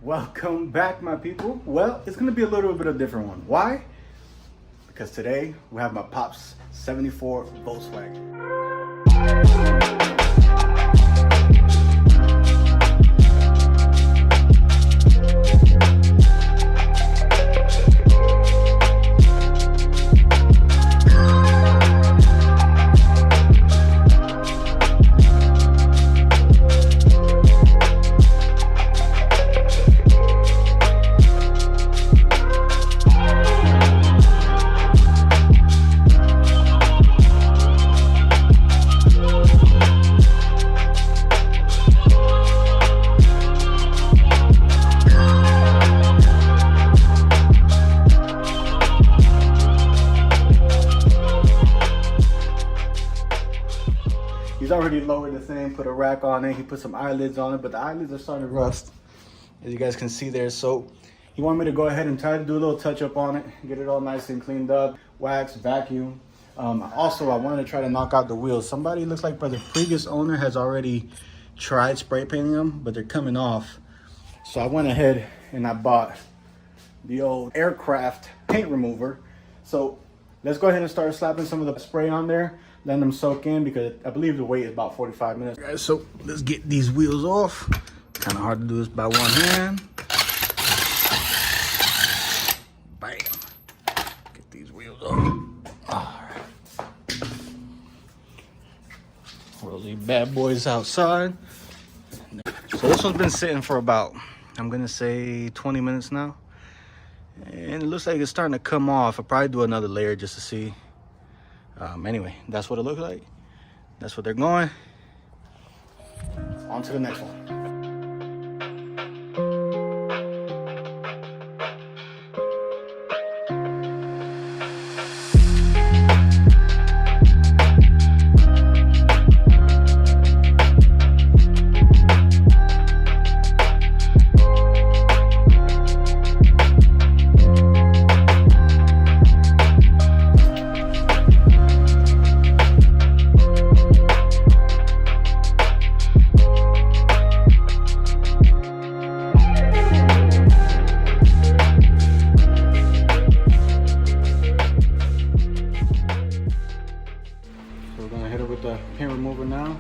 Welcome back, my people. Well, it's gonna be a little bit of a different one. Why? Because today we have my Pop's 74 Volkswagen. He's already lowered the thing, put a rack on it. He put some eyelids on it, but the eyelids are starting to rust, as you guys can see there. So he wanted me to go ahead and try to do a little touch up on it, get it all nice and cleaned up, wax, vacuum. Also, I wanted to try to knock out the wheels. Somebody, looks like by the previous owner, has already tried spray painting them, but they're coming off. So I went ahead and I bought the old aircraft paint remover. So let's go ahead and start slapping some of the spray on there, letting them soak in, because I believe the wait is about 45 minutes. Guys, so let's get these wheels off. Kind of hard to do this by one hand. Bam. Get these wheels off. All right. Roll these bad boys outside. So this one's been sitting for about, I'm gonna say 20 minutes now. And it looks like it's starting to come off. I'll probably do another layer just to see. Anyway, that's what it looks like. That's what they're going. On to the next one. So we're gonna hit it with the paint remover now.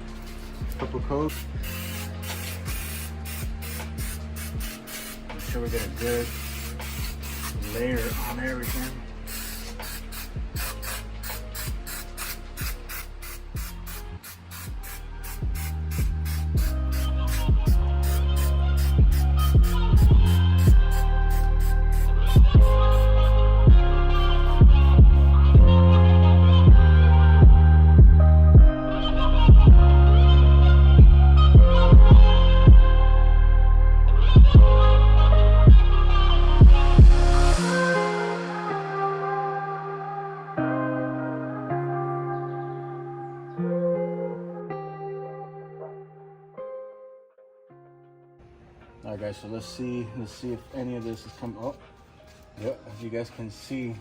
Couple coats. Make sure we get a good layer on everything. All right, guys, so let's see if any of this is coming. Oh, yeah, as you guys can see,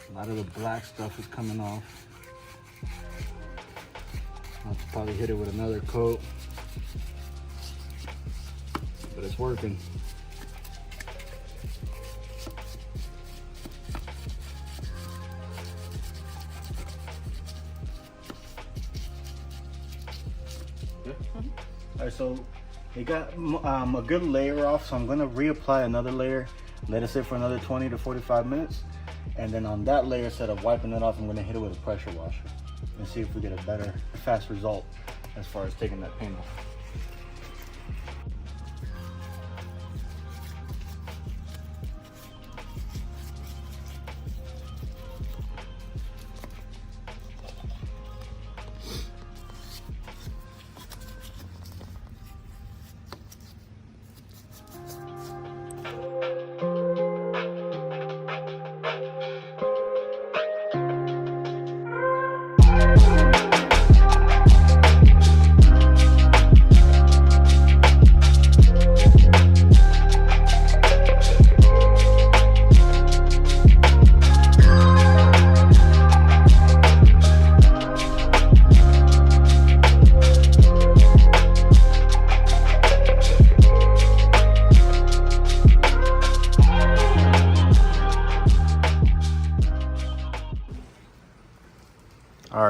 a lot of the black stuff is coming off. I'll have to probably hit it with another coat, but it's working. All right, so it got a good layer off, so I'm gonna reapply another layer, let it sit for another 20 to 45 minutes, and then on that layer, instead of wiping it off, I'm gonna hit it with a pressure washer and see if we get a better, fast result as far as taking that paint off.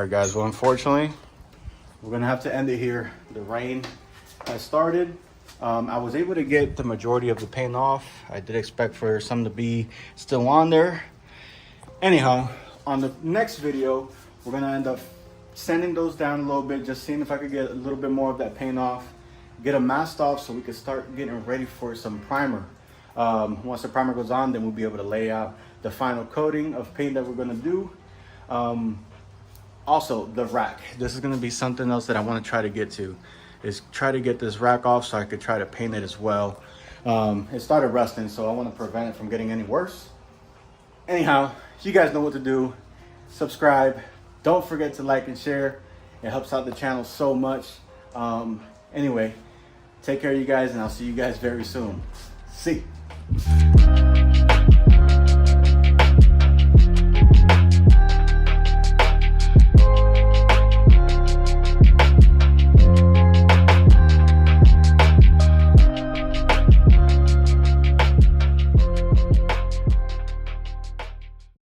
All right, guys. Well, unfortunately, we're gonna have to end it here. The rain has started. I was able to get the majority of the paint off. I did expect for some to be still on there. Anyhow, on the next video, we're gonna end up sanding those down a little bit, just seeing if I could get a little bit more of that paint off, get them masked off so we can start getting ready for some primer. Once the primer goes on, then we'll be able to lay out the final coating of paint that we're gonna do. Also, the rack. This is gonna be something else that I wanna try to get to, is try to get this rack off so I could try to paint it as well. It started rusting, so I wanna prevent it from getting any worse. Anyhow, you guys know what to do. Subscribe. Don't forget to like and share. It helps out the channel so much. Anyway, take care of you guys, and I'll see you guys very soon. See.